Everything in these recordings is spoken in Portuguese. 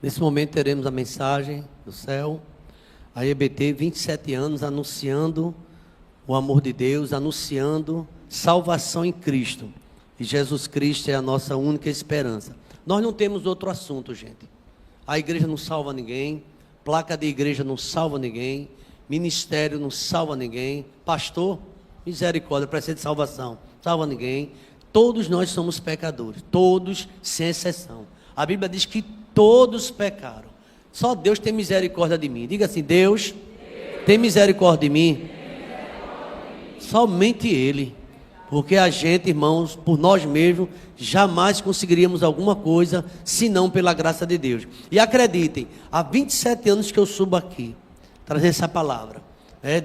Nesse momento teremos a mensagem do céu, a EBT, 27 anos, anunciando o amor de Deus, anunciando salvação em Cristo. E Jesus Cristo é a nossa única esperança. Nós não temos outro assunto, gente. A igreja não salva ninguém, placa de igreja não salva ninguém, ministério não salva ninguém, pastor, misericórdia, precisa de salvação, salva ninguém. Todos nós somos pecadores, todos sem exceção. A Bíblia diz que todos pecaram. Só Deus tem misericórdia de mim. Diga assim: Deus tem misericórdia de mim. Somente Ele. Porque a gente, irmãos, por nós mesmos, jamais conseguiríamos alguma coisa, senão pela graça de Deus. E acreditem, há 27 anos que eu subo aqui, trazendo essa palavra.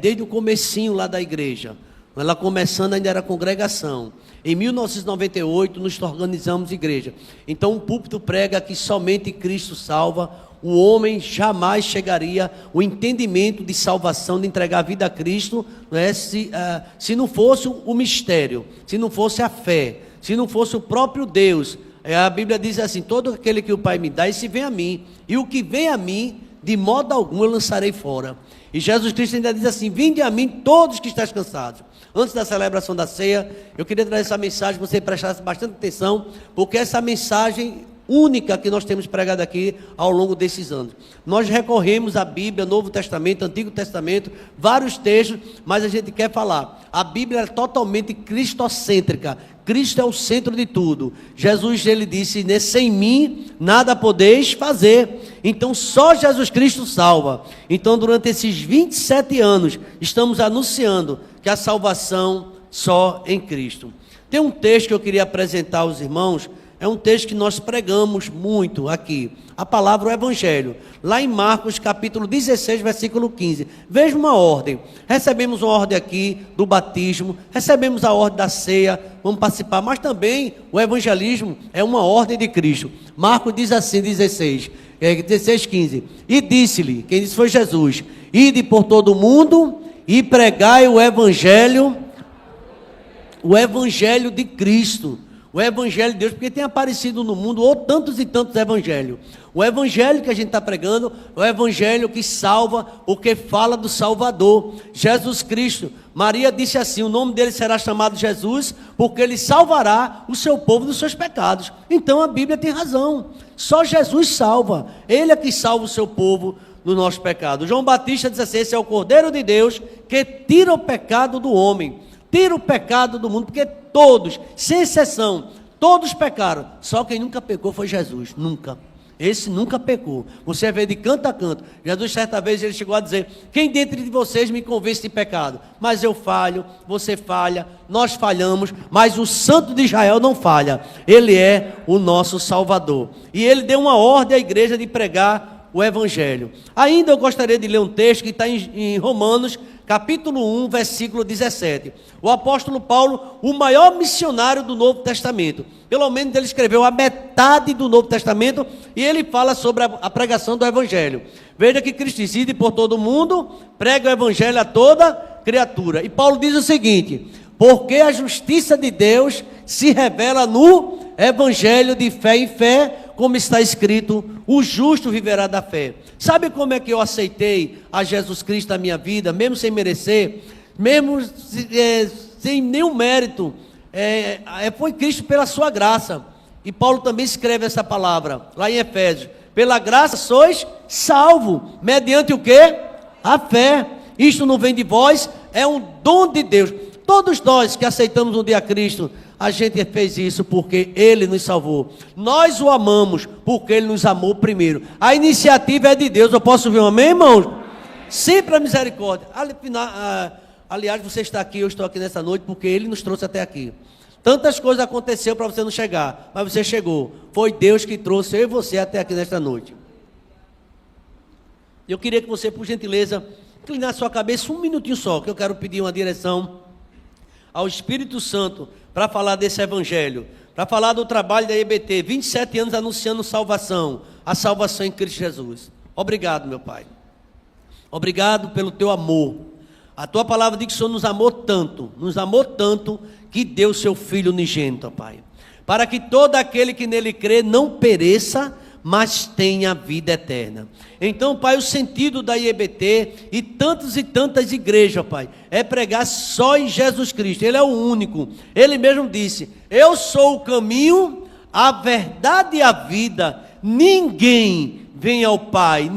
Desde o comecinho lá da igreja. Ela começando ainda era congregação. Em 1998 nos organizamos igreja. Então o púlpito prega que somente Cristo salva. O homem jamais chegaria ao entendimento de salvação, de entregar a vida a Cristo, se não fosse o mistério, se não fosse a fé, se não fosse o próprio Deus. A Bíblia diz assim: todo aquele que o Pai me dá, esse vem a mim, e o que vem a mim, de modo algum eu lançarei fora. E Jesus Cristo ainda diz assim: vinde a mim todos que estáis cansados. Antes da celebração da ceia, eu queria trazer essa mensagem, que você prestasse bastante atenção, porque essa mensagem única que nós temos pregado aqui ao longo desses anos. Nós recorremos à Bíblia, Novo Testamento, Antigo Testamento, vários textos, mas a gente quer falar. A Bíblia é totalmente cristocêntrica. Cristo é o centro de tudo. Jesus, ele disse: sem mim nada podeis fazer. Então só Jesus Cristo salva. Então durante esses 27 anos estamos anunciando que a salvação só em Cristo. Tem um texto que eu queria apresentar aos irmãos. É um texto que nós pregamos muito aqui. A palavra, o Evangelho. Lá em Marcos, capítulo 16, versículo 15. Veja uma ordem. Recebemos uma ordem aqui do batismo. Recebemos a ordem da ceia. Vamos participar. Mas também o evangelismo é uma ordem de Cristo. Marcos diz assim, 16, 15. E disse-lhe, quem disse foi Jesus: ide por todo o mundo e pregai o Evangelho de Cristo. O Evangelho de Deus, porque tem aparecido no mundo tantos e tantos evangelhos. O Evangelho que a gente está pregando é o Evangelho que salva, porque fala do Salvador, Jesus Cristo. Maria disse assim: o nome dele será chamado Jesus, porque ele salvará o seu povo dos seus pecados. Então a Bíblia tem razão, só Jesus salva, ele é que salva o seu povo do nosso pecado. João Batista diz assim: esse é o Cordeiro de Deus que tira o pecado do homem. Tira o pecado do mundo, porque todos, sem exceção, todos pecaram. Só quem nunca pecou foi Jesus, nunca. Esse nunca pecou. Você vê de canto a canto. Jesus, certa vez, ele chegou a dizer: quem dentre de vocês me convence de pecado? Mas eu falho, você falha, nós falhamos, mas o Santo de Israel não falha. Ele é o nosso Salvador. E ele deu uma ordem à igreja de pregar o Evangelho. Ainda eu gostaria de ler um texto que está em Romanos, capítulo 1, versículo 17. O apóstolo Paulo, o maior missionário do Novo Testamento. Pelo menos ele escreveu a metade do Novo Testamento e ele fala sobre a pregação do Evangelho. Veja que Cristo diz: ide por todo mundo, prega o Evangelho a toda criatura. E Paulo diz o seguinte: porque a justiça de Deus se revela no Evangelho de fé em fé, como está escrito: o justo viverá da fé. Sabe como é que eu aceitei a Jesus Cristo na minha vida, mesmo sem merecer, mesmo sem nenhum mérito? Foi Cristo pela sua graça. E Paulo também escreve essa palavra lá em Efésios: pela graça sois salvo, mediante o quê? A fé. Isto não vem de vós, é um dom de Deus. Todos nós que aceitamos um dia a Cristo, a gente fez isso porque Ele nos salvou. Nós o amamos porque Ele nos amou primeiro. A iniciativa é de Deus. Eu posso ouvir um amém, irmãos? Sempre a misericórdia. Aliás, você está aqui, eu estou aqui nessa noite porque Ele nos trouxe até aqui. Tantas coisas aconteceram para você não chegar, mas você chegou. Foi Deus que trouxe eu e você até aqui nesta noite. Eu queria que você, por gentileza, inclinasse sua cabeça um minutinho só, que eu quero pedir uma direção ao Espírito Santo para falar desse Evangelho, para falar do trabalho da EBT, 27 anos anunciando salvação, a salvação em Cristo Jesus. Obrigado, meu Pai. Obrigado pelo teu amor. A tua palavra diz que o Senhor nos amou tanto, que deu seu Filho unigênito, Pai, para que todo aquele que nele crê não pereça, mas têm a vida eterna. Então, Pai, o sentido da IEBT e tantas igrejas, Pai, é pregar só em Jesus Cristo. Ele é o único. Ele mesmo disse: eu sou o caminho, a verdade e a vida. Ninguém vem ao Pai,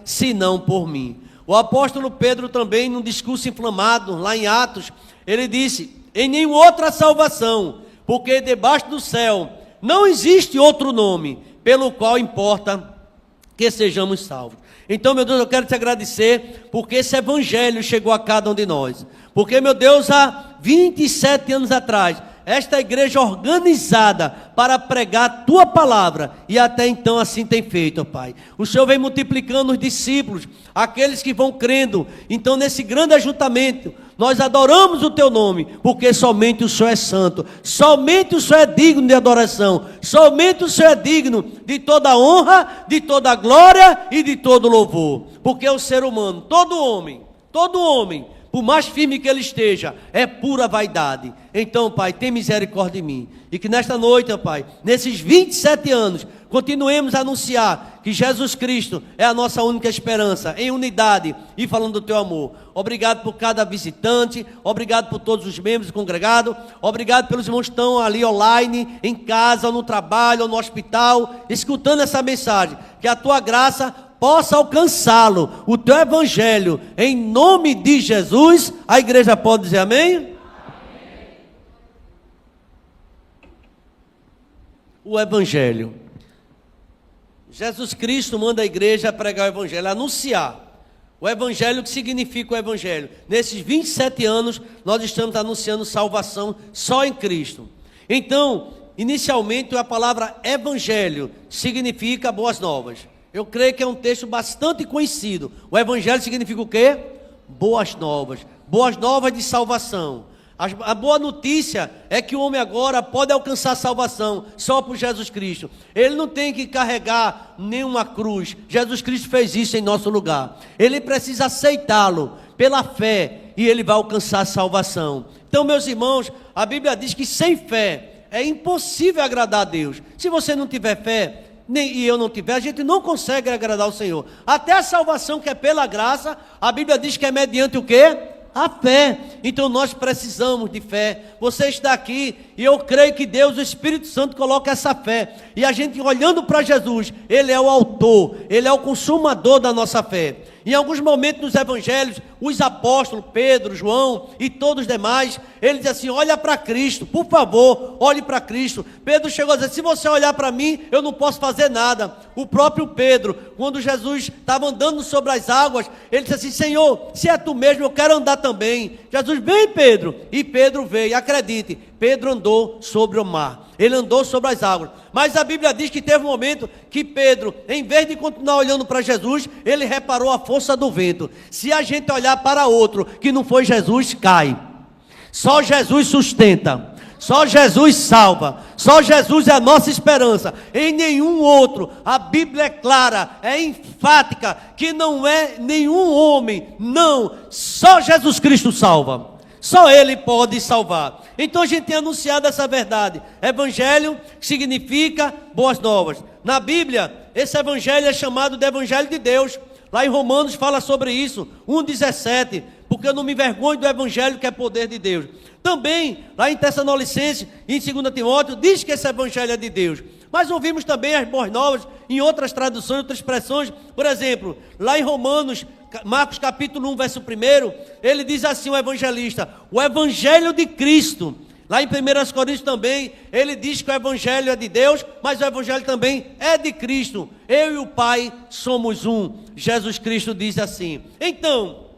senão por mim. O apóstolo Pedro também, num discurso inflamado, lá em Atos, ele disse: em nenhuma outra salvação, porque debaixo do céu não existe outro nome pelo qual importa que sejamos salvos. Então, meu Deus, eu quero te agradecer porque esse evangelho chegou a cada um de nós. Porque, meu Deus, há 27 anos atrás, esta igreja organizada para pregar a tua palavra, e até então assim tem feito, Pai. O Senhor vem multiplicando os discípulos, aqueles que vão crendo. Então, nesse grande ajuntamento, nós adoramos o teu nome, porque somente o Senhor é santo, somente o Senhor é digno de adoração, somente o Senhor é digno de toda honra, de toda glória e de todo louvor. Porque o ser humano, todo homem, por mais firme que ele esteja, é pura vaidade. Então, Pai, tem misericórdia de mim. E que nesta noite, Pai, nesses 27 anos, continuemos a anunciar que Jesus Cristo é a nossa única esperança, em unidade e falando do teu amor. Obrigado por cada visitante, obrigado por todos os membros do congregado, obrigado pelos irmãos que estão ali online, em casa, ou no trabalho, ou no hospital, escutando essa mensagem. Que a tua graça possa alcançá-lo, o teu evangelho, em nome de Jesus. A igreja pode dizer amém? Amém. O evangelho. Jesus Cristo manda a igreja a pregar o evangelho, a anunciar o evangelho. Que significa o evangelho? Nesses 27 anos, nós estamos anunciando salvação só em Cristo. Então, inicialmente, a palavra evangelho significa boas novas. Eu creio que é um texto bastante conhecido. O evangelho significa o quê? Boas novas de salvação. A boa notícia é que o homem agora pode alcançar salvação só por Jesus Cristo. Ele não tem que carregar nenhuma cruz. Jesus Cristo fez isso em nosso lugar. Ele precisa aceitá-lo pela fé e ele vai alcançar salvação. Então, meus irmãos, a Bíblia diz que sem fé é impossível agradar a Deus. Se você não tiver fé, e eu não tiver, a gente não consegue agradar ao Senhor. Até a salvação que é pela graça, a Bíblia diz que é mediante o quê? A fé. Então nós precisamos de fé. Você está aqui e eu creio que Deus, o Espírito Santo, coloca essa fé. E a gente olhando para Jesus, Ele é o autor, Ele é o consumador da nossa fé. Em alguns momentos nos evangelhos, os apóstolos, Pedro, João e todos os demais, eles dizem assim: olha para Cristo, por favor, olhe para Cristo. Pedro chegou a dizer: se você olhar para mim, eu não posso fazer nada. O próprio Pedro, quando Jesus estava andando sobre as águas, ele disse assim: Senhor, se é tu mesmo, eu quero andar também. Jesus: vem, Pedro. E Pedro veio. Acredite, Pedro andou sobre o mar, ele andou sobre as águas. Mas a Bíblia diz que teve um momento que Pedro, em vez de continuar olhando para Jesus, ele reparou a força do vento. Se a gente olhar para outro que não foi Jesus, cai. Só Jesus sustenta, só Jesus salva, só Jesus é a nossa esperança. Em nenhum outro. A Bíblia é clara, é enfática, que não é nenhum homem, não, só Jesus Cristo salva. Só Ele pode salvar. Então a gente tem anunciado essa verdade. Evangelho significa boas novas. Na Bíblia, esse evangelho é chamado de evangelho de Deus. Lá em Romanos fala sobre isso, 1,17. Porque eu não me envergonho do evangelho que é poder de Deus. Também, lá em Tessalonicenses, em 2 Timóteo, diz que esse evangelho é de Deus. Mas ouvimos também as boas novas em outras traduções, outras expressões. Por exemplo, lá em Romanos, Marcos capítulo 1, verso 1, ele diz assim, o evangelista: o evangelho de Cristo. Lá em 1 Coríntios também, ele diz que o evangelho é de Deus, mas o evangelho também é de Cristo. Eu e o Pai somos um. Jesus Cristo diz assim. Então,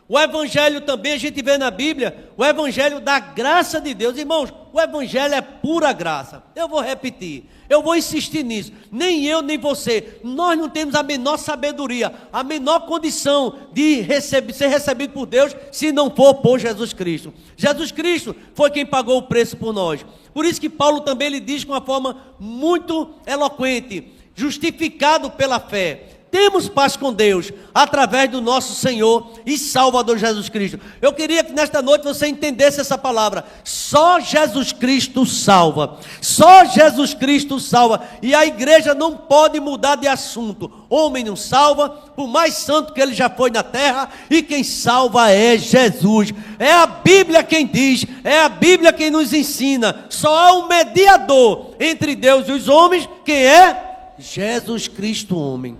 o evangelho também a gente vê na Bíblia, o evangelho da graça de Deus. Irmãos, o evangelho é pura graça. Eu vou repetir, eu vou insistir nisso. Nem eu, nem você, nós não temos a menor sabedoria, a menor condição de ser recebido por Deus, se não for por Jesus Cristo. Jesus Cristo foi quem pagou o preço por nós. Por isso que Paulo também lhe diz com uma forma muito eloquente: justificado pela fé. Temos paz com Deus, através do nosso Senhor e Salvador Jesus Cristo. Eu queria que nesta noite você entendesse essa palavra. Só Jesus Cristo salva. Só Jesus Cristo salva. E a igreja não pode mudar de assunto. Homem não salva, por mais santo que ele já foi na terra, e quem salva é Jesus. É a Bíblia quem diz, é a Bíblia quem nos ensina. Só há um mediador entre Deus e os homens, quem é? Jesus Cristo, homem.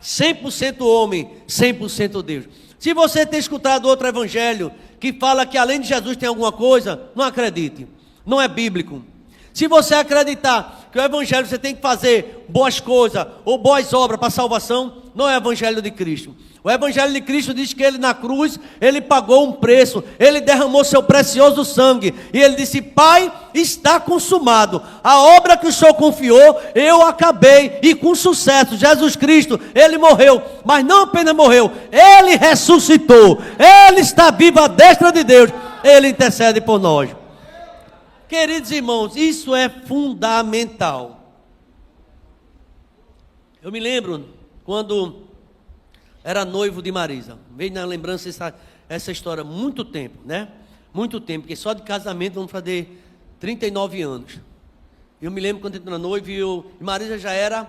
100% homem, 100% Deus. Se você tem escutado outro evangelho que fala que além de Jesus tem alguma coisa, não acredite, não é bíblico. Se você acreditar que o evangelho você tem que fazer boas coisas ou boas obras para salvação, não é o evangelho de Cristo. O evangelho de Cristo diz que ele na cruz, ele pagou um preço, ele derramou seu precioso sangue, e ele disse: Pai, está consumado, a obra que o Senhor confiou, eu acabei, e com sucesso. Jesus Cristo, ele morreu, mas não apenas morreu, ele ressuscitou, ele está vivo à destra de Deus, ele intercede por nós. Queridos irmãos, isso é fundamental. Eu me lembro quando era noivo de Marisa. Veio na lembrança essa história há muito tempo, né? Muito tempo, porque só de casamento vamos fazer 39 anos. Eu me lembro quando eu era noivo e Marisa já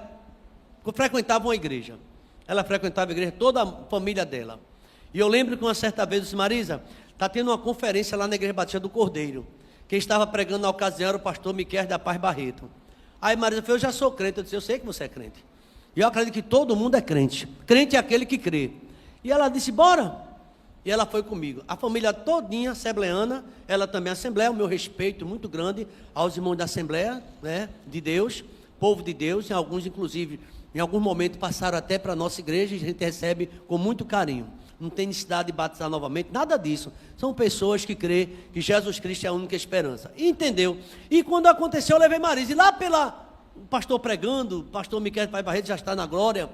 frequentava uma igreja. Ela frequentava a igreja, toda a família dela. E eu lembro que uma certa vez eu disse: Marisa, está tendo uma conferência lá na Igreja Batista do Cordeiro. Quem estava pregando na ocasião era o pastor Miquel da Paz Barreto. Aí Marisa falou: eu já sou crente. Eu disse: eu sei que você é crente. E eu acredito que todo mundo é crente. Crente é aquele que crê. E ela disse: bora. E ela foi comigo. A família todinha, assembleana, ela também é assembleia. O meu respeito muito grande aos irmãos da Assembleia, né, de Deus, povo de Deus. E alguns, inclusive, em algum momento passaram até para a nossa igreja. E a gente recebe com muito carinho. Não tem necessidade de batizar novamente, nada disso. São pessoas que creem que Jesus Cristo é a única esperança. E entendeu? E quando aconteceu, eu levei Marisa. E lá o pastor pregando, o pastor Miquel Pai Barreto já está na glória,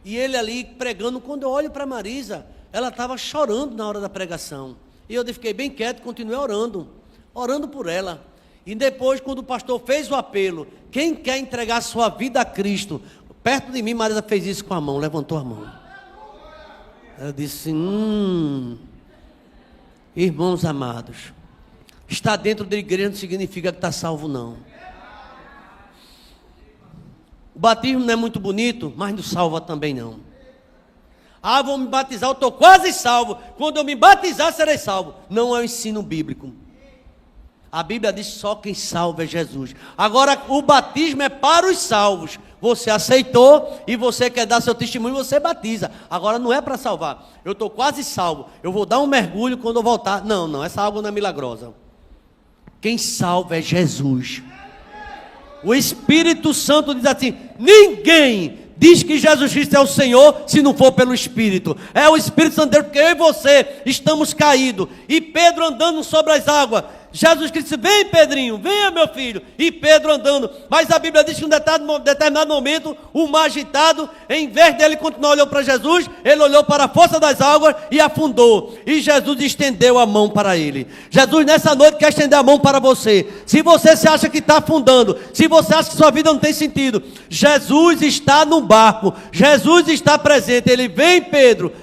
e ele ali pregando. Quando eu olho para Marisa, ela estava chorando na hora da pregação, e eu fiquei bem quieto, continuei orando por ela. E depois, quando o pastor fez o apelo, quem quer entregar sua vida a Cristo, perto de mim, Marisa fez isso com a mão, levantou a mão. Eu disse: irmãos amados, estar dentro da igreja não significa que está salvo, não. O batismo não é muito bonito, mas não salva também não. Ah, vou me batizar, eu estou quase salvo. Quando eu me batizar, serei salvo. Não é o ensino bíblico. A Bíblia diz que só quem salva é Jesus. Agora, o batismo é para os salvos. Você aceitou e você quer dar seu testemunho, você batiza. Agora não é para salvar. Eu estou quase salvo, eu vou dar um mergulho quando eu voltar. Não, essa água não é milagrosa. Quem salva é Jesus. O Espírito Santo diz assim: ninguém diz que Jesus Cristo é o Senhor se não for pelo Espírito. É o Espírito Santo de Deus, porque eu e você estamos caídos. E Pedro andando sobre as águas. Jesus Cristo disse: vem Pedrinho, venha meu filho. E Pedro andando, mas a Bíblia diz que em um determinado momento, o mar agitado, em vez dele continuar olhando para Jesus, ele olhou para a força das águas e afundou, e Jesus estendeu a mão para ele. Jesus nessa noite quer estender a mão para você. Se você se acha que está afundando, se você acha que sua vida não tem sentido, Jesus está no barco, Jesus está presente. Ele: vem Pedro,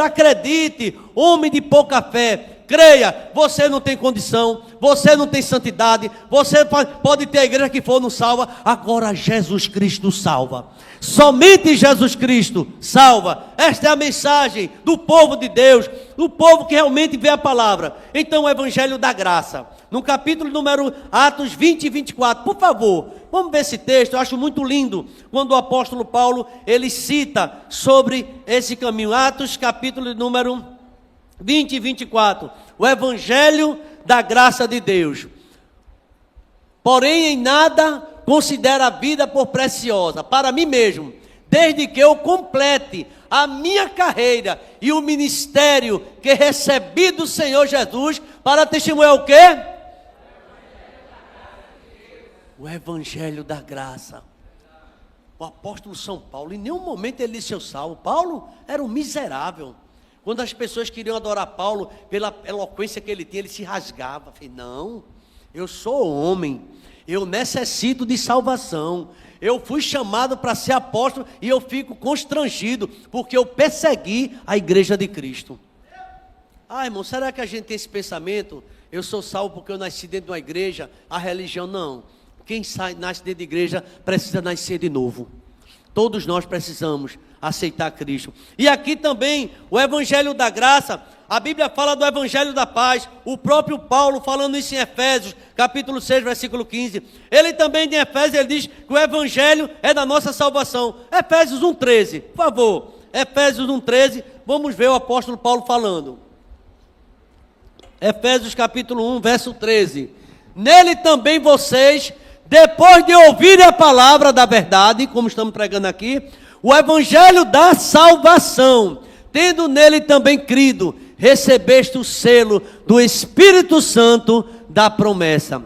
acredite, homem de pouca fé, creia. Você não tem condição, você não tem santidade, você pode ter a igreja que for, não salva. Agora Jesus Cristo salva. Somente Jesus Cristo salva. Esta é a mensagem do povo de Deus, do povo que realmente vê a palavra. Então o Evangelho da Graça, no capítulo número Atos 20 e 24, por favor, vamos ver esse texto. Eu acho muito lindo quando o apóstolo Paulo, ele cita sobre esse caminho. Atos capítulo número 20 e 24, o Evangelho da Graça de Deus. Porém em nada considero a vida por preciosa para mim mesmo, desde que eu complete a minha carreira e o ministério que recebi do Senhor Jesus, para testemunhar o quê? O Evangelho da Graça. O apóstolo São Paulo, em nenhum momento ele disse: eu salvo. Paulo era um miserável. Quando as pessoas queriam adorar Paulo, pela eloquência que ele tinha, ele se rasgava. Falei: não, eu sou homem, Eu necessito de salvação. Eu fui chamado para ser apóstolo e eu fico constrangido, porque eu persegui a igreja de Cristo. Ah, irmão, será que a gente tem esse pensamento? Eu sou salvo porque eu nasci dentro de uma igreja, a religião não. Quem nasce dentro de igreja precisa nascer de novo. Todos nós precisamos aceitar Cristo. E aqui também, o evangelho da graça, a Bíblia fala do evangelho da paz. O próprio Paulo falando isso em Efésios, capítulo 6, versículo 15. Ele também em Efésios, ele diz que o evangelho é da nossa salvação. Efésios 1,13, por favor. Efésios 1,13, vamos ver o apóstolo Paulo falando. Efésios capítulo 1, verso 13. Nele também vocês, depois de ouvirem a palavra da verdade, como estamos pregando aqui, o evangelho da salvação, tendo nele também crido, recebeste o selo do Espírito Santo da promessa.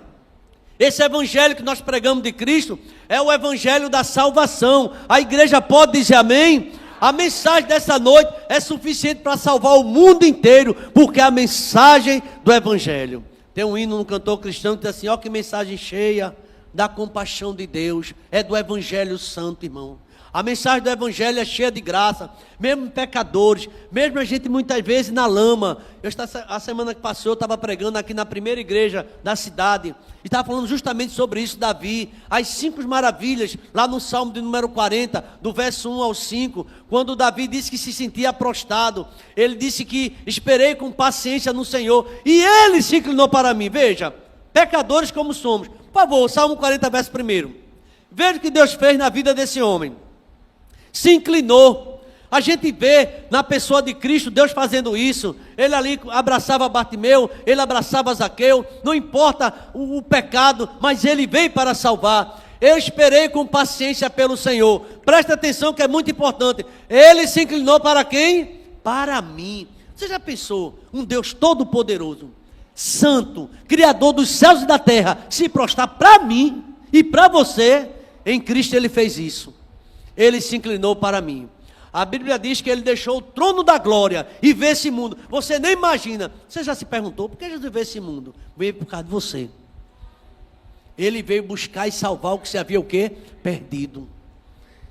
Esse evangelho que nós pregamos de Cristo é o evangelho da salvação. A igreja pode dizer amém? A mensagem dessa noite é suficiente para salvar o mundo inteiro, porque é a mensagem do evangelho. Tem um hino no cantor cristão que diz assim: ó, que mensagem cheia da compaixão de Deus, é do evangelho santo, irmão. A mensagem do evangelho é cheia de graça, mesmo pecadores, mesmo a gente muitas vezes na lama. A semana que passou eu estava pregando aqui na primeira igreja da cidade, e estava falando justamente sobre isso, Davi, as 5 maravilhas, lá no Salmo de número 40, do verso 1 ao 5, quando Davi disse que se sentia prostrado, ele disse que esperei com paciência no Senhor, e ele se inclinou para mim. Veja, pecadores como somos. Por favor, Salmo 40, verso 1. Veja o que Deus fez na vida desse homem. Se inclinou. A gente vê na pessoa de Cristo Deus fazendo isso. Ele ali abraçava Bartimeu, ele abraçava Zaqueu, não importa o pecado, mas ele veio para salvar. Eu esperei com paciência pelo Senhor. Presta atenção que é muito importante. Ele se inclinou para quem? Para mim. Você já pensou? Um Deus todo poderoso, santo, criador dos céus e da terra, se prostrar para mim e para você? Em Cristo ele fez isso. Ele se inclinou para mim. A Bíblia diz que ele deixou o trono da glória e vê esse mundo. Você nem imagina. Você já se perguntou por que Jesus veio esse mundo? Veio por causa de você. Ele veio buscar e salvar o que se havia o quê? Perdido.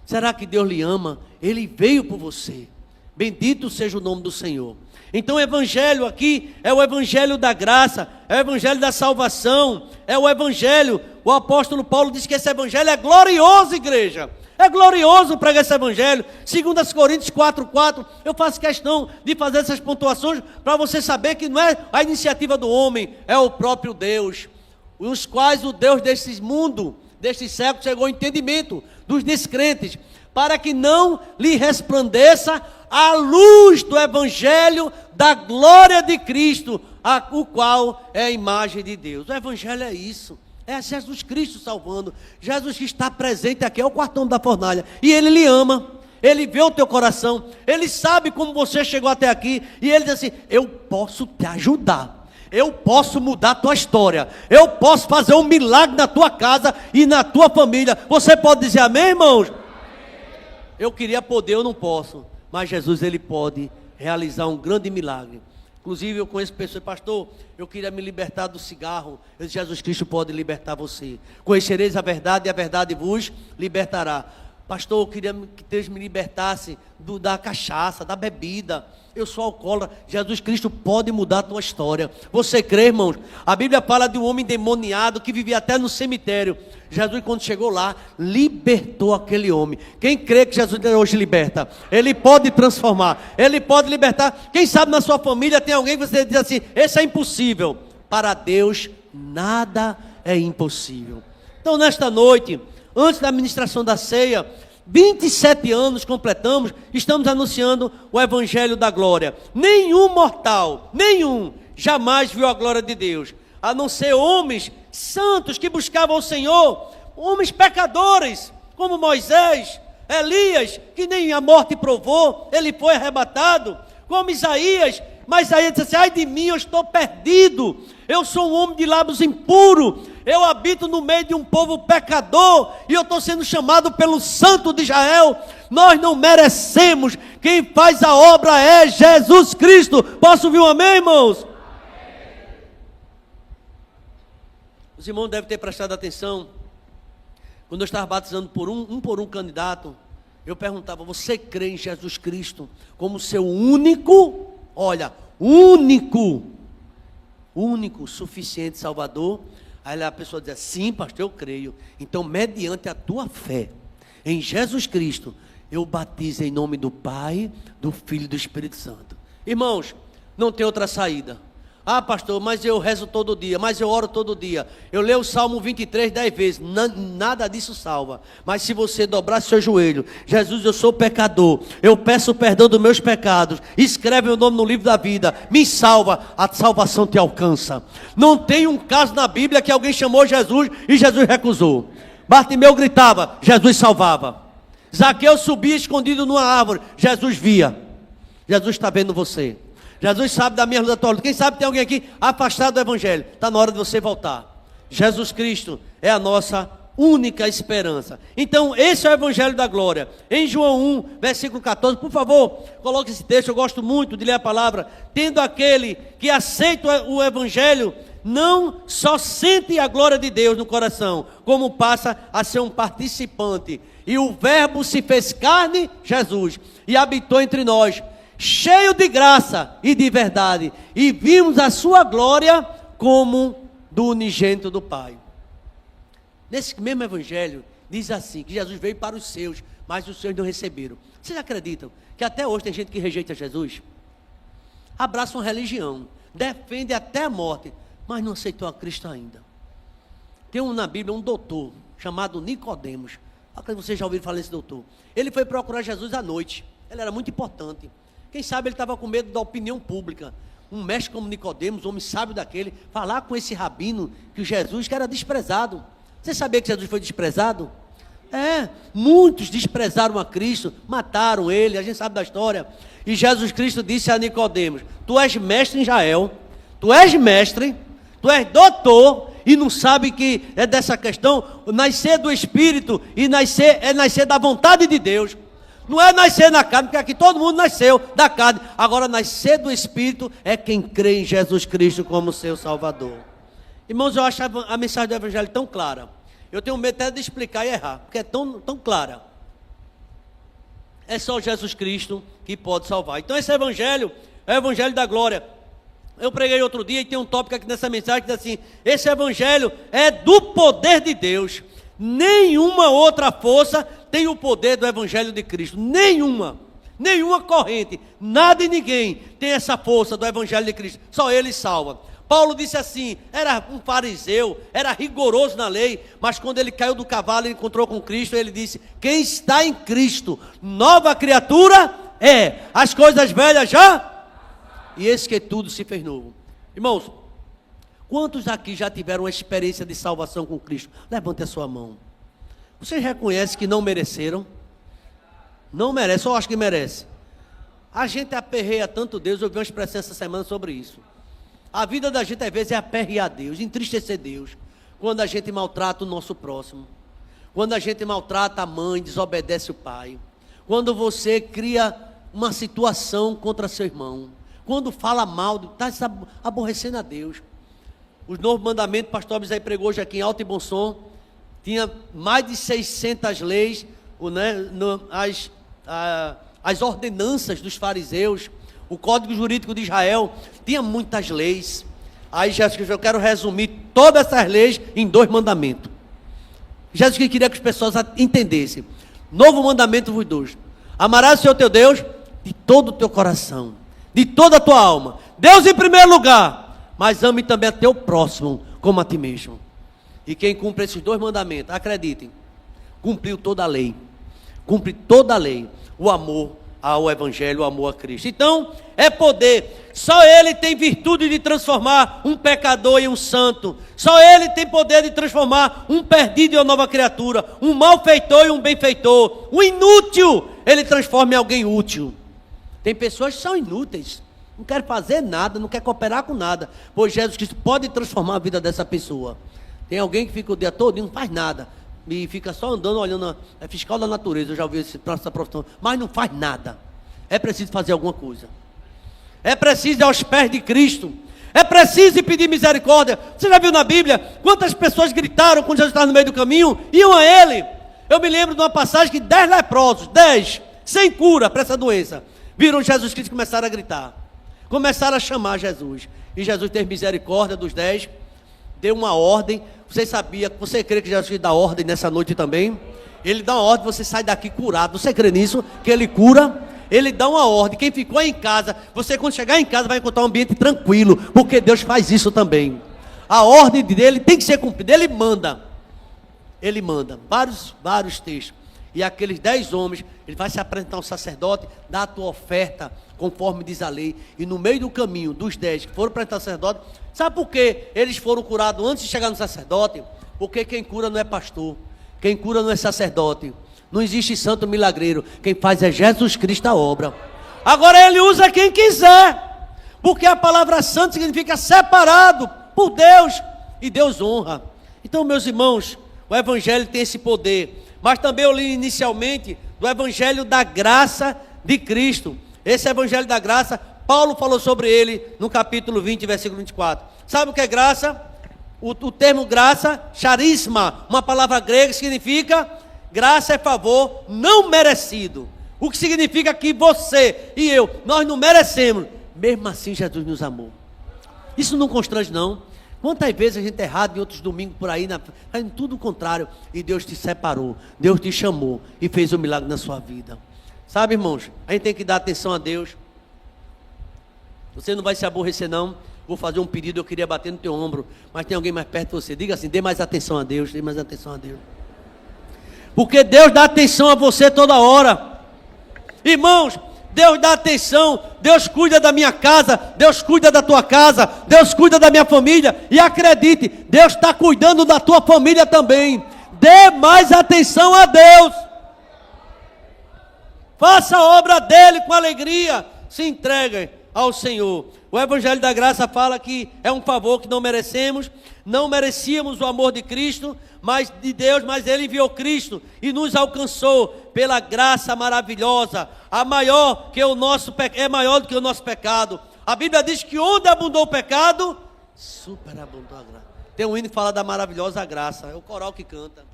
Será que Deus lhe ama? Ele veio por você. Bendito seja o nome do Senhor. Então o evangelho aqui é o evangelho da graça, é o evangelho da salvação, é o evangelho. O apóstolo Paulo diz que esse evangelho é glorioso, igreja. É glorioso pregar esse evangelho. 2 Coríntios 4:4, eu faço questão de fazer essas pontuações para você saber que não é a iniciativa do homem, é o próprio Deus, os quais o Deus desse mundo, deste século, chegou ao entendimento dos descrentes, para que não lhe resplandeça a luz do evangelho da glória de Cristo, o qual é a imagem de Deus. O evangelho é isso. É Jesus Cristo salvando. Jesus que está presente aqui, é o quartão da fornalha. E Ele lhe ama. Ele vê o teu coração. Ele sabe como você chegou até aqui. E Ele diz assim: eu posso te ajudar. Eu posso mudar a tua história. Eu posso fazer um milagre na tua casa e na tua família. Você pode dizer amém, irmãos? Amém. Eu queria poder, eu não posso. Mas Jesus, Ele pode realizar um grande milagre. Inclusive eu conheço pessoas: pastor, eu queria me libertar do cigarro. Eu disse: Jesus Cristo pode libertar você. Conhecereis a verdade e a verdade vos libertará. Pastor, eu queria que Deus me libertasse da cachaça, da bebida. Eu sou alcoólatra. Jesus Cristo pode mudar a tua história. Você crê, irmãos? A Bíblia fala de um homem endemoniado que vivia até no cemitério. Jesus, quando chegou lá, libertou aquele homem. Quem crê que Jesus hoje liberta? Ele pode transformar, Ele pode libertar. Quem sabe na sua família tem alguém que você diz assim: esse é impossível. Para Deus nada é impossível. Então nesta noite, antes da ministração da ceia, 27 anos completamos, estamos anunciando o evangelho da glória. Nenhum mortal, nenhum, jamais viu a glória de Deus, a não ser homens santos que buscavam o Senhor, homens pecadores, como Moisés, Elias, que nem a morte provou, ele foi arrebatado, como Isaías. Mas Isaías disse assim: ai de mim, eu estou perdido, eu sou um homem de lábios impuros, eu habito no meio de um povo pecador, e eu estou sendo chamado pelo Santo de Israel. Nós não merecemos, quem faz a obra é Jesus Cristo. Posso ouvir um amém, irmãos? Amém. Os irmãos devem ter prestado atenção. Quando eu estava batizando por um candidato, eu perguntava: você crê em Jesus Cristo como seu único, olha, único, suficiente Salvador? Aí a pessoa dizia: sim, pastor, eu creio. Então, mediante a tua fé em Jesus Cristo, eu batizo em nome do Pai, do Filho e do Espírito Santo. Irmãos, não tem outra saída. Ah, pastor, mas eu rezo todo dia, mas eu oro todo dia. Eu leio o Salmo 23 10 vezes. Nada disso salva. Mas se você dobrar seu joelho: Jesus, eu sou pecador, eu peço perdão dos meus pecados, escreve o nome no livro da vida, me salva, a salvação te alcança. Não tem um caso na Bíblia que alguém chamou Jesus e Jesus recusou. Bartimeu gritava, Jesus salvava. Zaqueu subia escondido numa árvore, Jesus via. Jesus está vendo você. Jesus sabe da minha luta, da tua luta. Quem sabe tem alguém aqui afastado do Evangelho. Está na hora de você voltar. Jesus Cristo é a nossa única esperança. Então, esse é o Evangelho da glória. Em João 1, versículo 14, por favor, coloque esse texto. Eu gosto muito de ler a palavra. Tendo aquele que aceita o Evangelho, não só sente a glória de Deus no coração, como passa a ser um participante. E o Verbo se fez carne, Jesus, e habitou entre nós, cheio de graça e de verdade, e vimos a sua glória como do unigênito do Pai. Nesse mesmo Evangelho, diz assim, que Jesus veio para os seus, mas os seus não receberam. Vocês acreditam que até hoje tem gente que rejeita Jesus? Abraça uma religião, defende até a morte, mas não aceitou a Cristo ainda. Tem na Bíblia um doutor, chamado Nicodemos. Vocês já ouviram falar desse doutor? Ele foi procurar Jesus à noite, ele era muito importante. Quem sabe ele estava com medo da opinião pública. Um mestre como Nicodemos, um homem sábio daquele, falar com esse rabino, que Jesus, que era desprezado. Você sabia que Jesus foi desprezado? Muitos desprezaram a Cristo, mataram ele, a gente sabe da história. E Jesus Cristo disse a Nicodemos: tu és mestre em Israel, tu és mestre, tu és doutor, e não sabe que é dessa questão, nascer do Espírito e nascer da vontade de Deus. Não é nascer na carne, porque aqui todo mundo nasceu da carne. Agora, nascer do Espírito é quem crê em Jesus Cristo como seu Salvador. Irmãos, eu acho a mensagem do Evangelho tão clara. Eu tenho medo até de explicar e errar, porque é tão clara. É só Jesus Cristo que pode salvar. Então esse Evangelho é o Evangelho da glória. Eu preguei outro dia e tem um tópico aqui nessa mensagem que diz assim: esse Evangelho é do poder de Deus. Nenhuma outra força tem o poder do Evangelho de Cristo. Nenhuma corrente, nada e ninguém tem essa força do Evangelho de Cristo. Só Ele salva. Paulo disse assim, era um fariseu, era rigoroso na lei, mas quando ele caiu do cavalo e encontrou com Cristo, ele disse: quem está em Cristo, nova criatura é, as coisas velhas já, e eis que tudo se fez novo. Irmãos, quantos aqui já tiveram uma experiência de salvação com Cristo? Levante a sua mão. Vocês reconhecem que não mereceram? Não merece, só acho que merece. A gente aperreia tanto Deus. Eu vi uma expressão essa semana sobre isso. A vida da gente às vezes é aperrear Deus, entristecer Deus, quando a gente maltrata o nosso próximo, quando a gente maltrata a mãe, desobedece o pai, quando você cria uma situação contra seu irmão, quando fala mal, está aborrecendo a Deus. Os novos mandamentos, o pastor Abisai pregou hoje aqui em alto e bom som, tinha mais de 600 leis, as ordenanças dos fariseus, o Código Jurídico de Israel, tinha muitas leis. Aí Jesus Cristo: eu quero resumir todas essas leis em 2 mandamentos. Jesus Cristo queria que as pessoas entendessem. Novo mandamento vos dou: amarás o Senhor teu Deus de todo o teu coração, de toda a tua alma. Deus em primeiro lugar, mas ame também a teu próximo como a ti mesmo. E quem cumpre esses 2 mandamentos, acreditem, cumpriu toda a lei. Cumpre toda a lei. O amor ao Evangelho, o amor a Cristo. Então, é poder. Só Ele tem virtude de transformar um pecador em um santo. Só Ele tem poder de transformar um perdido em uma nova criatura, um malfeitor em um benfeitor, um inútil, Ele transforma em alguém útil. Tem pessoas que são inúteis, não querem fazer nada, não querem cooperar com nada, pois Jesus Cristo pode transformar a vida dessa pessoa. Tem alguém que fica o dia todo e não faz nada, e fica só andando, olhando, é fiscal da natureza, eu já ouvi essa profissão, mas não faz nada. É preciso fazer alguma coisa. É preciso ir aos pés de Cristo. É preciso pedir misericórdia. Você já viu na Bíblia quantas pessoas gritaram quando Jesus estava no meio do caminho? Iam a ele. Eu me lembro de uma passagem que 10 leprosos, 10, sem cura para essa doença, viram Jesus Cristo e começaram a gritar. Começaram a chamar Jesus. E Jesus teve misericórdia dos 10, deu uma ordem. Você crê que Jesus dá ordem nessa noite também? Ele dá uma ordem, você sai daqui curado. Você crê nisso? Que ele cura? Ele dá uma ordem. Quem ficou aí em casa, você quando chegar em casa vai encontrar um ambiente tranquilo, porque Deus faz isso também. A ordem dele tem que ser cumprida. Ele manda. Ele manda. Vários textos. E aqueles 10 homens, ele vai se apresentar ao sacerdote, dá a tua oferta, conforme diz a lei. E no meio do caminho, dos 10 que foram apresentar ao sacerdote, sabe por que eles foram curados antes de chegar no sacerdote? Porque quem cura não é pastor, quem cura não é sacerdote. Não existe santo milagreiro. Quem faz é Jesus Cristo a obra. Agora ele usa quem quiser, porque a palavra santo significa separado por Deus, e Deus honra. Então, meus irmãos, o evangelho tem esse poder. Mas também eu li inicialmente do evangelho da graça de Cristo. Esse evangelho da graça, Paulo falou sobre ele no capítulo 20, versículo 24. Sabe o que é graça? O termo graça, charisma, uma palavra grega que significa graça é favor não merecido. O que significa que você e eu, nós não merecemos. Mesmo assim Jesus nos amou. Isso não constrange não. Quantas vezes a gente é errado em outros domingos por aí, fazendo tudo o contrário. E Deus te separou, Deus te chamou e fez um milagre na sua vida. Sabe, irmãos, a gente tem que dar atenção a Deus. Você não vai se aborrecer não. Vou fazer um pedido, eu queria bater no teu ombro, mas tem alguém mais perto de você. Diga assim, dê mais atenção a Deus, dê mais atenção a Deus. Porque Deus dá atenção a você toda hora. Irmãos, Deus dá atenção, Deus cuida da minha casa, Deus cuida da tua casa, Deus cuida da minha família. E acredite, Deus está cuidando da tua família também. Dê mais atenção a Deus. Faça a obra dele com alegria. Se entregue ao Senhor. O Evangelho da Graça fala que é um favor que não merecemos. Não merecíamos o amor de Cristo, mas de Deus, mas Ele enviou Cristo e nos alcançou pela graça maravilhosa. É maior do que o nosso pecado. A Bíblia diz que onde abundou o pecado, superabundou a graça. Tem um hino que fala da maravilhosa graça. É o coral que canta.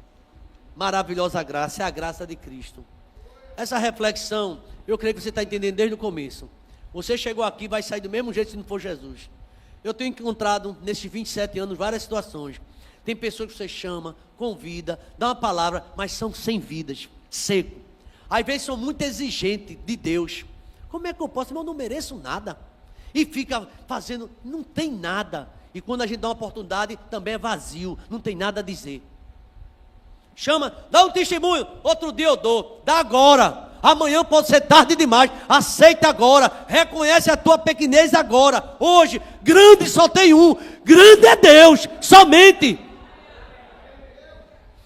Maravilhosa graça, é a graça de Cristo. Essa reflexão, eu creio que você está entendendo desde o começo. Você chegou aqui e vai sair do mesmo jeito se não for Jesus. Eu tenho encontrado nesses 27 anos várias situações. Tem pessoas que você chama, convida, dá uma palavra, mas são sem vidas, seco. Às vezes são muito exigentes de Deus. Como é que eu posso? Eu não mereço nada. E fica fazendo, não tem nada. E quando a gente dá uma oportunidade, também é vazio, não tem nada a dizer. Chama, dá um testemunho, outro dia eu dou, dá agora. Amanhã pode ser tarde demais, aceita agora, reconhece a tua pequenez agora. Hoje, grande só tem um, grande é Deus, somente.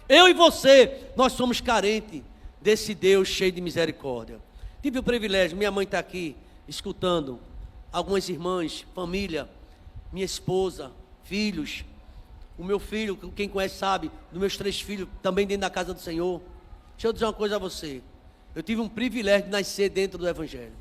Eu e você, nós somos carentes desse Deus cheio de misericórdia. Tive o privilégio, minha mãe está aqui, escutando, algumas irmãs, família, minha esposa, filhos, o meu filho, quem conhece sabe, dos meus 3 filhos, também dentro da casa do Senhor. Deixa eu dizer uma coisa a você. Eu tive um privilégio de nascer dentro do Evangelho.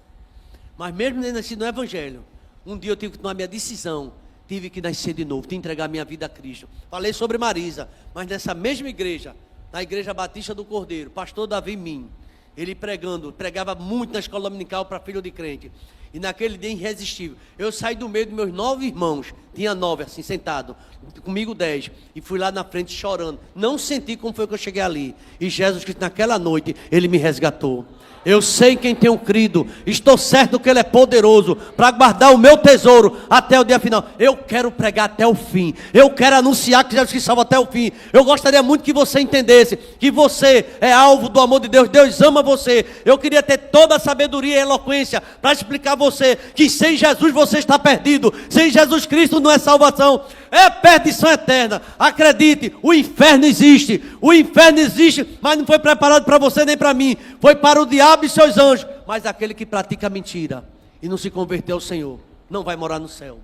Mas mesmo nem nasci no Evangelho, um dia eu tive que tomar minha decisão. Tive que nascer de novo, de entregar minha vida a Cristo. Falei sobre Marisa, mas nessa mesma igreja, na Igreja Batista do Cordeiro, pastor Davi Min, ele pregava muito na escola dominical para filho de crente. E naquele dia irresistível, eu saí do meio dos meus 9 irmãos, tinha 9 assim, sentado, comigo 10, e fui lá na frente chorando. Não senti como foi que eu cheguei ali. E Jesus Cristo naquela noite, Ele me resgatou. Eu sei quem tenho crido, estou certo que Ele é poderoso para guardar o meu tesouro até o dia final. Eu quero pregar até o fim, eu quero anunciar que Jesus Cristo salva até o fim. Eu gostaria muito que você entendesse que você é alvo do amor de Deus, Deus ama você. Eu queria ter toda a sabedoria e eloquência para explicar a você que sem Jesus você está perdido, sem Jesus Cristo não é salvação, é perdição eterna. Acredite, o inferno existe, mas não foi preparado para você nem para mim, foi para o diabo e seus anjos. Mas aquele que pratica a mentira e não se converteu ao Senhor, não vai morar no céu.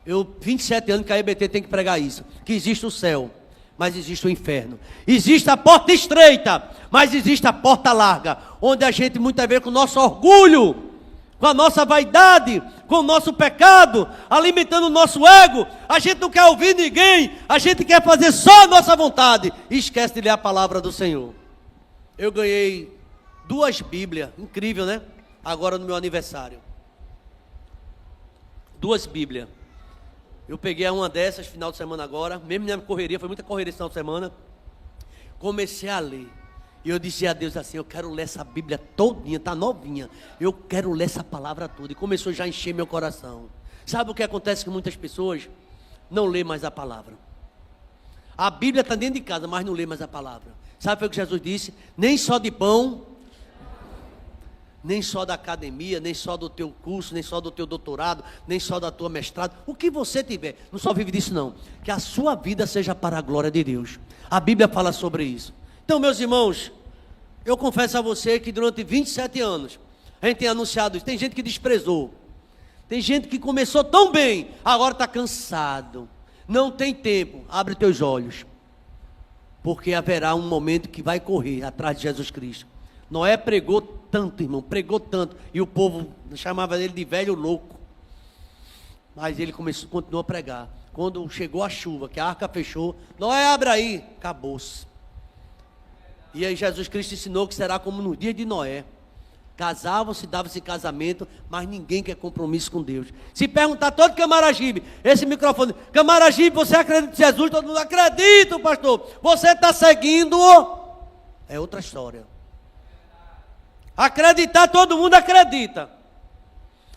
Eu, 27 anos que a EBT tem que pregar isso, que existe o céu, mas existe o inferno. Existe a porta estreita, mas existe a porta larga, onde a gente muitas vezes com o nosso orgulho com a nossa vaidade, com o nosso pecado, alimentando o nosso ego. A gente não quer ouvir ninguém, a gente quer fazer só a nossa vontade e esquece de ler a palavra do Senhor. Eu ganhei 2 Bíblias, incrível, né? Agora no meu aniversário. 2 Bíblias. Eu peguei uma dessas final de semana agora, mesmo na correria, foi muita correria esse final de semana. Comecei a ler. E eu disse a Deus assim, eu quero ler essa Bíblia todinha, está novinha. Eu quero ler essa palavra toda. E começou já a encher meu coração. Sabe o que acontece com muitas pessoas? Não lê mais a palavra. A Bíblia está dentro de casa, mas não lê mais a palavra. Sabe o que Jesus disse? Nem só de pão, nem só da academia, nem só do teu curso, nem só do teu doutorado, nem só da tua mestrado. O que você tiver, não só vive disso não. Que a sua vida seja para a glória de Deus. A Bíblia fala sobre isso. Então, meus irmãos, eu confesso a você que durante 27 anos, a gente tem anunciado isso. Tem gente que desprezou. Tem gente que começou tão bem, agora está cansado. Não tem tempo. Abre teus olhos. Porque haverá um momento que vai correr atrás de Jesus Cristo. Noé pregou tanto, irmão, pregou tanto. E o povo chamava ele de velho louco. Mas ele continuou a pregar. Quando chegou a chuva, que a arca fechou, Noé, abre aí, acabou-se. E aí Jesus Cristo ensinou que será como no dia de Noé. Casavam-se, davam-se casamento, mas ninguém quer compromisso com Deus. Se perguntar todo Camaragibe, esse microfone, Camaragibe, você acredita em Jesus? Todo mundo acredita, pastor. Você está seguindo? É outra história. Acreditar, todo mundo acredita.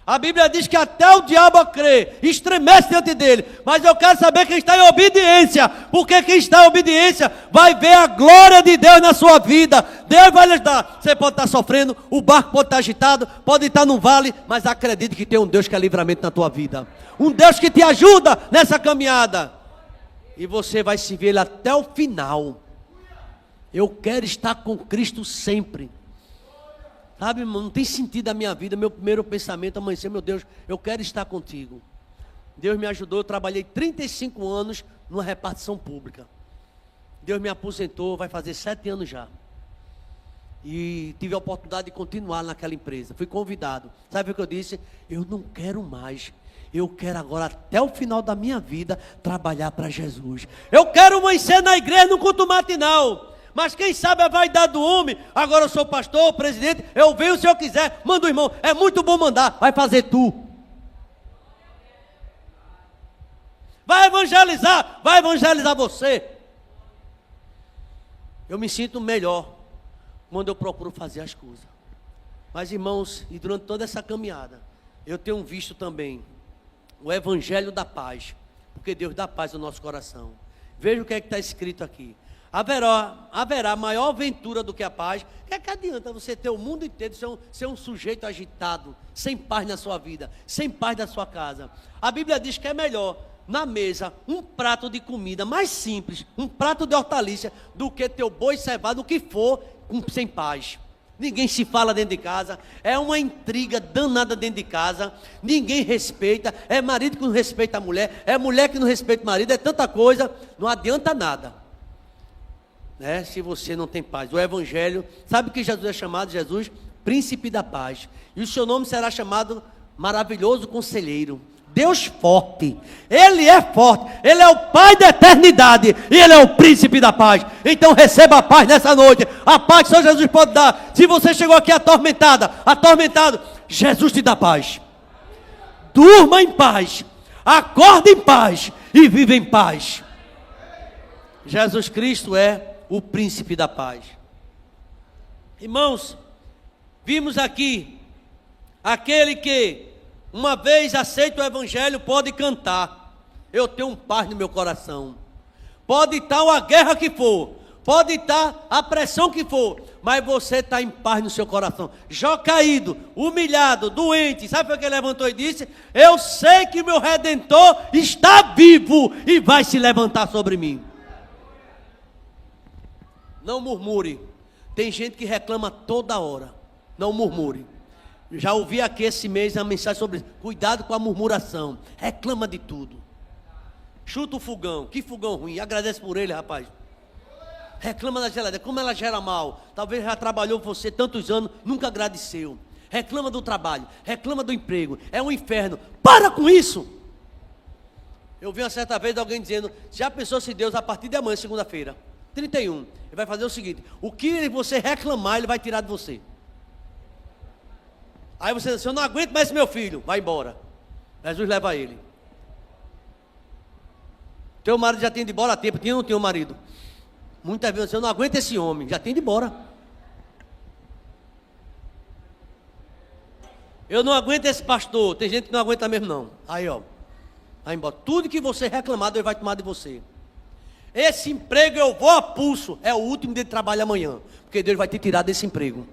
A Bíblia diz que até o diabo crê, estremece diante dele. Mas eu quero saber quem está em obediência. Porque quem está em obediência vai ver a glória de Deus na sua vida. Deus vai lhe dar. Você pode estar sofrendo, o barco pode estar agitado, pode estar num vale, mas acredite que tem um Deus que é livramento na tua vida. Um Deus que te ajuda nessa caminhada. E você vai se ver ele até o final. Eu quero estar com Cristo sempre. Sabe, irmão, não tem sentido a minha vida. Meu primeiro pensamento amanhecer, meu Deus, eu quero estar contigo. Deus me ajudou, eu trabalhei 35 anos numa repartição pública. Deus me aposentou, vai fazer 7 anos já. E tive a oportunidade de continuar naquela empresa. Fui convidado. Sabe o que eu disse? Eu não quero mais. Eu quero agora, até o final da minha vida, trabalhar para Jesus. Eu quero amanhecer na igreja no culto matinal. Mas quem sabe a vaidade do homem, agora eu sou pastor, presidente, eu venho se eu quiser, manda o irmão, é muito bom mandar, vai fazer tu. Vai evangelizar você. Eu me sinto melhor quando eu procuro fazer as coisas. Mas irmãos, e durante toda essa caminhada, eu tenho visto também o evangelho da paz, porque Deus dá paz no nosso coração. Veja o que é que está escrito aqui. Haverá maior aventura do que a paz. O que adianta você ter o mundo inteiro, ser um sujeito agitado, sem paz na sua vida, sem paz na sua casa? A Bíblia diz que é melhor na mesa um prato de comida mais simples, um prato de hortaliça, do que teu boi cevado, o que for, sem paz. Ninguém se fala dentro de casa, é uma intriga danada dentro de casa, ninguém respeita, é marido que não respeita a mulher, é mulher que não respeita o marido, é tanta coisa, não adianta nada. Se você não tem paz. O Evangelho, sabe que Jesus é chamado, Jesus, príncipe da paz. E o seu nome será chamado maravilhoso conselheiro. Deus forte. Ele é forte. Ele é o Pai da eternidade. E Ele é o príncipe da paz. Então receba a paz nessa noite. A paz que só Jesus pode dar. Se você chegou aqui atormentado, Jesus te dá paz. Durma em paz. Acorda em paz. E vive em paz. Jesus Cristo é o príncipe da paz. Irmãos, vimos aqui aquele que uma vez aceita o evangelho pode cantar: eu tenho paz no meu coração. Pode estar a guerra que for, pode estar a pressão que for, mas você está em paz no seu coração. Jó caído, humilhado, doente, sabe o que ele levantou e disse? Eu sei que meu Redentor está vivo e vai se levantar sobre mim. Não murmure. Tem gente que reclama toda hora. Não murmure. Já ouvi aqui esse mês a mensagem sobre isso. Cuidado com a murmuração. Reclama de tudo. Chuta o fogão. Que fogão ruim. Agradece por ele, rapaz. Reclama da geladeira. Como ela gera mal. Talvez já trabalhou com você tantos anos, nunca agradeceu. reclama do trabalho, reclama do emprego, é um inferno. Para com isso! Eu vi uma certa vez alguém dizendo, já pensou se Deus a partir de amanhã, segunda-feira, 31, ele vai fazer o seguinte, o que você reclamar, ele vai tirar de você. Aí você diz, eu não aguento mais esse meu filho, vai embora. Jesus leva ele. Teu marido já tem ido embora há tempo, tinha ou não tinha um marido? Muitas vezes você, eu não aguento esse homem, já tem ido embora. Eu não aguento esse pastor, tem gente que não aguenta mesmo não. Aí ó, vai embora. Tudo que você reclamar, Deus vai tomar de você. Esse emprego eu vou a pulso, é o último dia de trabalho amanhã, porque Deus vai te tirar desse emprego.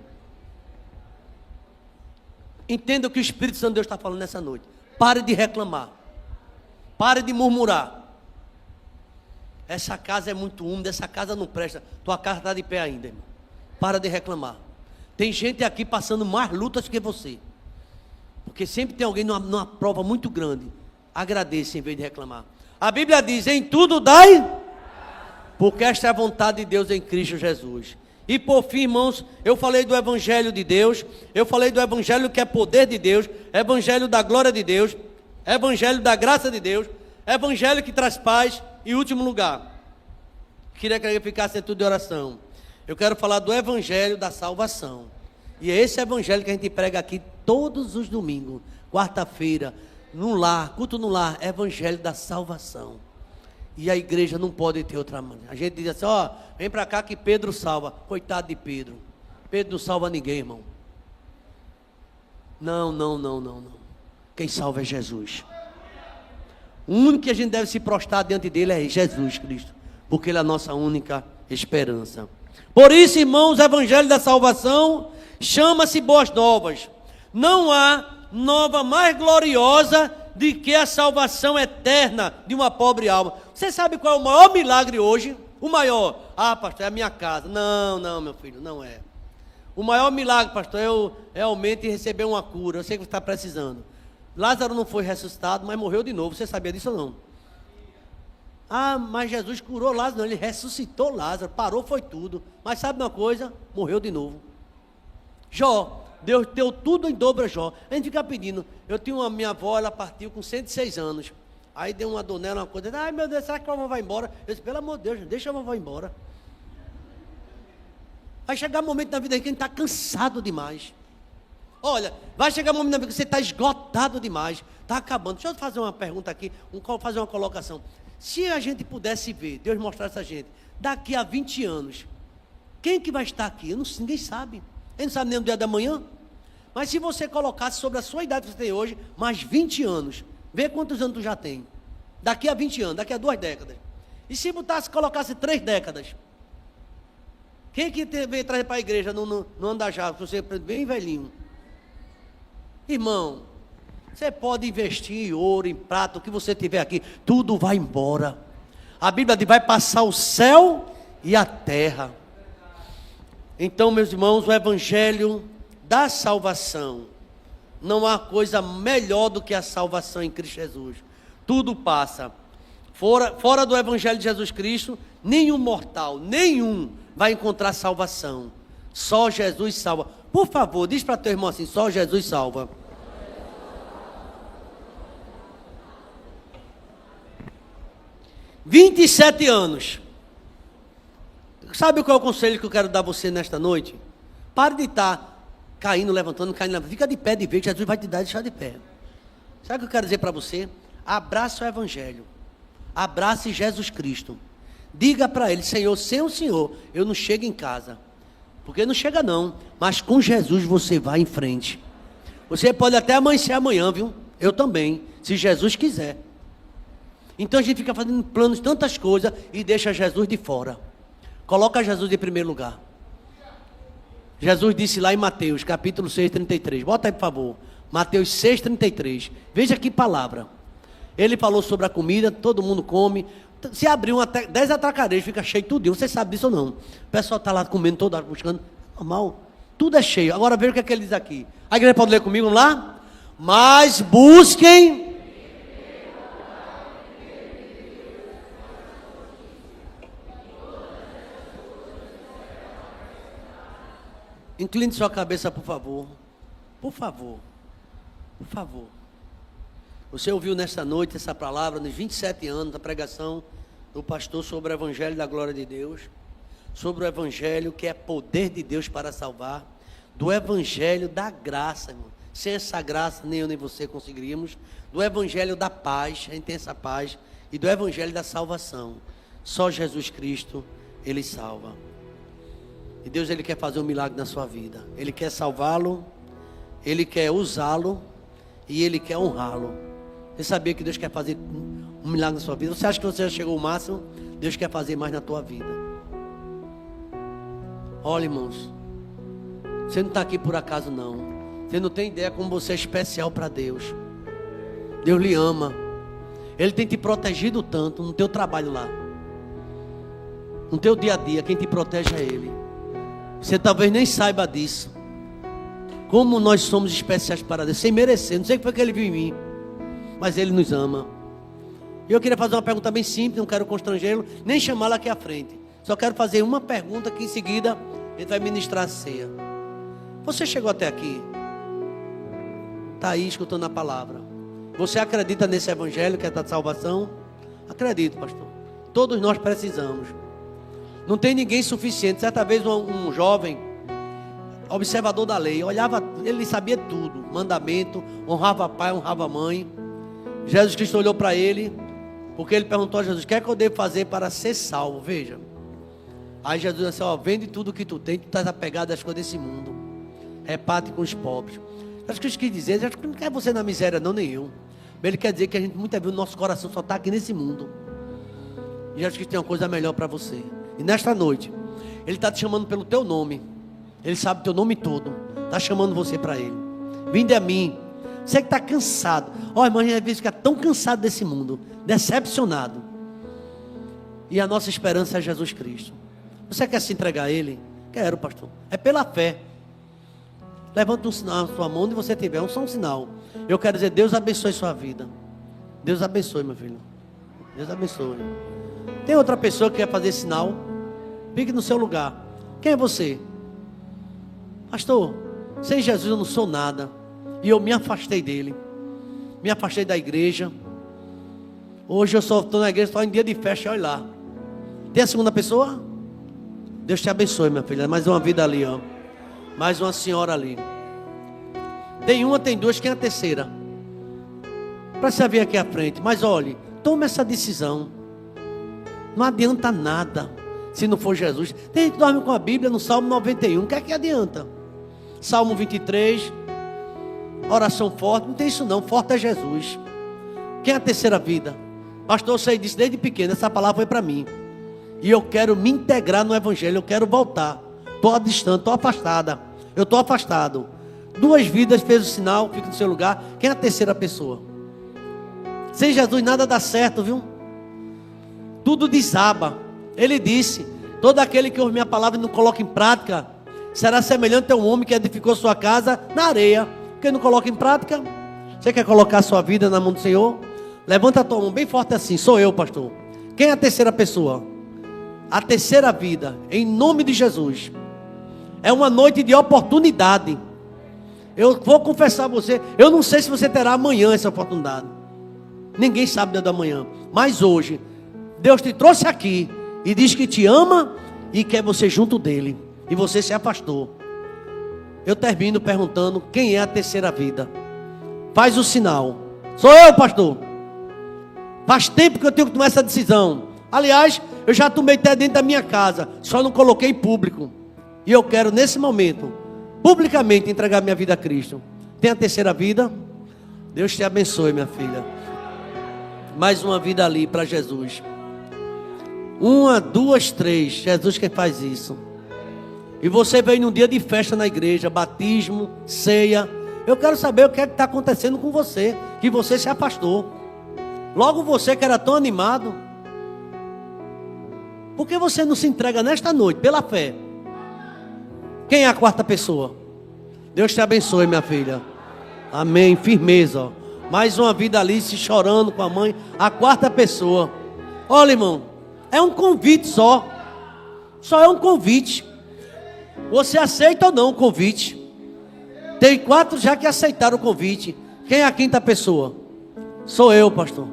Entenda o que o Espírito Santo de Deus está falando nessa noite. Pare de reclamar. Pare de murmurar. Essa casa é muito úmida, essa casa não presta. Tua casa está de pé ainda, irmão. Para de reclamar. Tem gente aqui passando mais lutas que você. Porque sempre tem alguém numa prova muito grande. Agradeça em vez de reclamar. A Bíblia diz, em tudo dai, porque esta é a vontade de Deus em Cristo Jesus. E por fim, irmãos, eu falei do Evangelho de Deus, eu falei do Evangelho que é poder de Deus, Evangelho da glória de Deus, Evangelho da graça de Deus, Evangelho que traz paz. E último lugar, queria que ele ficasse em tudo de oração. Eu quero falar do Evangelho da salvação. E é esse Evangelho que a gente prega aqui todos os domingos, quarta-feira, no lar, culto no lar, Evangelho da salvação. E a igreja não pode ter outra maneira. A gente diz assim, ó, vem para cá que Pedro salva. Coitado de Pedro. Pedro não salva ninguém, irmão. Não. Quem salva é Jesus. O único que a gente deve se prostrar diante dele é Jesus Cristo. Porque ele é a nossa única esperança. Por isso, irmãos, o Evangelho da salvação chama-se Boas Novas. Não há nova mais gloriosa de que a salvação eterna de uma pobre alma. Você sabe qual é o maior milagre hoje? O maior. Ah, pastor, é a minha casa. Não, meu filho, não é. O maior milagre, pastor, é realmente receber uma cura. Eu sei que você está precisando. Lázaro não foi ressuscitado, mas morreu de novo. Você sabia disso ou não? Ah, mas Jesus curou Lázaro. Não, ele ressuscitou Lázaro. Parou, foi tudo. Mas sabe uma coisa? Morreu de novo. Jó. Deus deu tudo em dobro a Jó. A gente fica pedindo. Eu tinha minha avó, ela partiu com 106 anos. Aí deu uma dor nela, uma coisa. Ai meu Deus, será que a vovó vai embora? Eu disse, pelo amor de Deus, deixa a vovó embora. Vai chegar um momento na vida que a gente está cansado demais. Olha, vai chegar um momento na vida que você está esgotado demais. Está acabando. Deixa eu fazer uma pergunta aqui, fazer uma colocação. Se a gente pudesse ver, Deus mostrasse a gente, daqui a 20 anos, quem que vai estar aqui? Ninguém sabe. Ele não sabe nem o dia da manhã. Mas se você colocasse sobre a sua idade que você tem hoje, mais 20 anos, vê quantos anos tu já tem. Daqui a 20 anos, daqui a 2 décadas. E se colocasse 3 décadas? Quem que veio trazer para a igreja no andar já, você é bem velhinho? Irmão, você pode investir em ouro, em prata, o que você tiver aqui, tudo vai embora. A Bíblia diz, vai passar o céu e a terra. Então, meus irmãos, o Evangelho da salvação, não há coisa melhor do que a salvação em Cristo Jesus. Tudo passa. Fora do Evangelho de Jesus Cristo, nenhum mortal, nenhum vai encontrar salvação. Só Jesus salva. Por favor, diz para teu irmão assim, só Jesus salva. "27 anos. Sabe qual é o conselho que eu quero dar a você nesta noite? Pare de estar caindo, levantando, caindo, levantando. Fica de pé de vez, Jesus vai te dar e deixar de pé. Sabe o que eu quero dizer para você? Abrace o Evangelho. Abrace Jesus Cristo. Diga para Ele, Senhor, sem o Senhor, eu não chego em casa. Porque não chega não, mas com Jesus você vai em frente. Você pode até amanhecer amanhã, viu? Eu também, se Jesus quiser. Então a gente fica fazendo planos, tantas coisas, e deixa Jesus de fora. Coloca Jesus em primeiro lugar. Jesus disse lá em Mateus, capítulo 6, 33. Bota aí, por favor. Mateus 6, 33. Veja que palavra. Ele falou sobre a comida, todo mundo come. Se abrir 10 atracarejos, fica cheio tudo. Você sabe disso ou não? O pessoal está lá comendo toda hora, buscando. Normal. Tudo é cheio. Agora veja o que ele diz aqui. A igreja pode ler comigo, vamos lá? Mas busquem... Incline sua cabeça, por favor. Por favor. Por favor. Você ouviu nesta noite essa palavra, nos 27 anos da pregação do pastor sobre o Evangelho da Glória de Deus, sobre o Evangelho que é poder de Deus para salvar, do Evangelho da graça, irmão. Sem essa graça, nem eu nem você conseguiríamos, do Evangelho da paz, a gente tem essa paz, e do Evangelho da salvação. Só Jesus Cristo, Ele salva. E Deus, Ele quer fazer um milagre na sua vida. Ele quer salvá-lo, Ele quer usá-lo, e Ele quer honrá-lo. Você sabia que Deus quer fazer um milagre na sua vida? Você acha que você já chegou ao máximo? Deus quer fazer mais na tua vida. Olha, irmãos, você não está aqui por acaso não. Você não tem ideia como você é especial para Deus. Deus lhe ama. Ele tem te protegido tanto no teu trabalho lá, no teu dia a dia. Quem te protege é Ele. Você talvez nem saiba disso. Como nós somos especiais para Deus, sem merecer. Não sei o que foi que Ele viu em mim, mas Ele nos ama. E eu queria fazer uma pergunta bem simples, não quero constrangê-lo, nem chamá-lo aqui à frente. Só quero fazer uma pergunta que em seguida a gente vai ministrar a ceia. Você chegou até aqui? Está aí escutando a palavra. Você acredita nesse Evangelho que é da salvação? Acredito, pastor. Todos nós precisamos. Não tem ninguém suficiente. Certa vez um jovem, observador da lei, olhava, ele sabia tudo, mandamento, honrava pai, honrava mãe. Jesus Cristo olhou para ele, porque ele perguntou a Jesus: o que é que eu devo fazer para ser salvo? Veja. Aí Jesus disse: ó, vende tudo que tu tem, tu estás apegado às coisas desse mundo, reparte com os pobres. Jesus Cristo quis dizer, Jesus não quer você na miséria não, nem eu. Ele quer dizer que a gente muitas vezes o nosso coração só está aqui nesse mundo. E Jesus Cristo tem uma coisa melhor para você. E nesta noite Ele está te chamando pelo teu nome. Ele sabe o teu nome todo. Está chamando você para Ele. Vinde a mim. Você que está cansado. Ó, irmão, a gente às vezes fica tão cansado desse mundo, decepcionado. E a nossa esperança é Jesus Cristo. Você quer se entregar a Ele? Quero, pastor. É pela fé. Levanta um sinal na sua mão onde você tiver, só um sinal. Eu quero dizer: Deus abençoe sua vida. Deus abençoe, meu filho. Deus abençoe. Tem outra pessoa que quer fazer sinal? Fique no seu lugar. Quem é você? Pastor, sem Jesus eu não sou nada. E eu me afastei dele. Me afastei da igreja. Hoje eu só estou na igreja só em dia de festa, olha lá. Tem a segunda pessoa? Deus te abençoe, minha filha. Mais uma vida ali, ó. Mais uma senhora ali. Tem uma, tem duas, quem é a terceira? Para você vir aqui à frente. Mas olhe, tome essa decisão. Não adianta nada se não for Jesus. Tem gente que dorme com a Bíblia no Salmo 91. O que é que adianta? Salmo 23, oração forte. Não tem isso não, forte é Jesus. Quem é a terceira vida? Pastor, eu sei disso desde pequeno. Essa palavra foi para mim. E eu quero me integrar no Evangelho. Eu quero voltar. Estou distante, estou afastada. Eu estou afastado. 2 vidas, fez o sinal, fica no seu lugar. Quem é a terceira pessoa? Sem Jesus nada dá certo, viu? Tudo desaba. Ele disse: todo aquele que ouve minha palavra e não coloca em prática será semelhante a um homem que edificou sua casa na areia. Quem não coloca em prática? Você quer colocar a sua vida na mão do Senhor? Levanta a tua mão bem forte assim. Sou eu, pastor. Quem é a terceira pessoa? A terceira vida, em nome de Jesus. É uma noite de oportunidade. Eu vou confessar a você, eu não sei se você terá amanhã essa oportunidade. Ninguém sabe dia da manhã. Mas hoje, Deus te trouxe aqui e diz que te ama e quer você junto dele. E você se afastou. Eu termino perguntando: quem é a terceira vida? Faz o sinal. Sou eu, pastor. Faz tempo que eu tenho que tomar essa decisão. Aliás, eu já tomei até dentro da minha casa, só não coloquei em público. E eu quero nesse momento, publicamente, entregar minha vida a Cristo. Tem a terceira vida? Deus te abençoe, minha filha. Mais uma vida ali para Jesus. 1, 2, 3. Jesus quem faz isso. E você veio num dia de festa na igreja, batismo, ceia. Eu quero saber o que é que está acontecendo com você, que você se afastou. Logo você que era tão animado. Por que você não se entrega nesta noite, pela fé? Quem é a quarta pessoa? Deus te abençoe, minha filha. Amém, firmeza, ó. Mais uma vida ali, se chorando com a mãe. A quarta pessoa. Olha, irmão, é um convite só. Só é um convite. Você aceita ou não o convite? Tem 4 já que aceitaram o convite. Quem é a 5ª pessoa? Sou eu, pastor.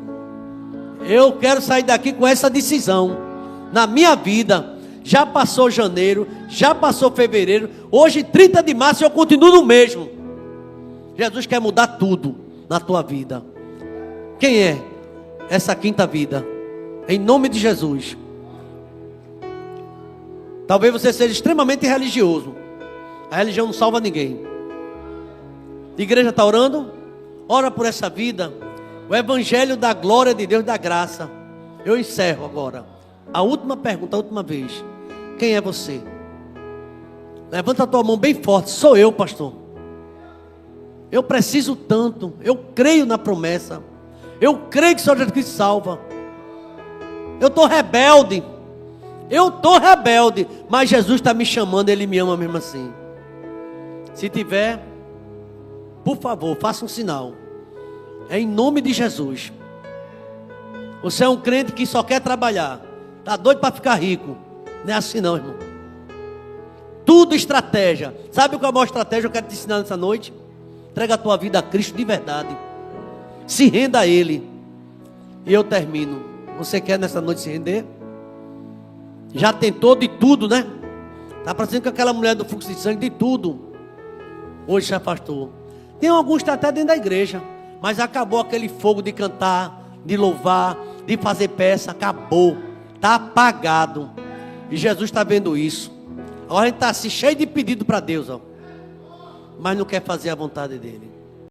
Eu quero sair daqui com essa decisão. Na minha vida, já passou janeiro, já passou fevereiro. Hoje, 30 de março, eu continuo no mesmo. Jesus quer mudar tudo na tua vida. Quem é essa 5ª vida? Em nome de Jesus. Talvez você seja extremamente religioso. A religião não salva ninguém. A igreja está orando? Ora por essa vida. O evangelho da glória de Deus, da graça. Eu encerro agora. A última pergunta, a última vez. Quem é você? Levanta a tua mão bem forte. Sou eu, pastor. Eu preciso tanto. Eu creio na promessa. Eu creio que o Senhor Jesus Cristo salva. Eu estou rebelde. Eu estou rebelde. Mas Jesus está me chamando. Ele me ama mesmo assim. Se tiver, por favor, faça um sinal. É em nome de Jesus. Você é um crente que só quer trabalhar. Está doido para ficar rico. Não é assim não, irmão. Tudo estratégia. Sabe qual é a maior estratégia que eu quero te ensinar nessa noite? Entrega a tua vida a Cristo de verdade. Se renda a Ele. E eu termino. Você quer nessa noite se render? Já tentou de tudo, né? Está parecendo com aquela mulher do fluxo de sangue, de tudo. Hoje se afastou. Tem alguns que estão até dentro da igreja. Mas acabou aquele fogo de cantar, de louvar, de fazer peça. Acabou. Está apagado. E Jesus está vendo isso. Agora a gente está assim, cheio de pedido para Deus, ó. Mas não quer fazer a vontade dele.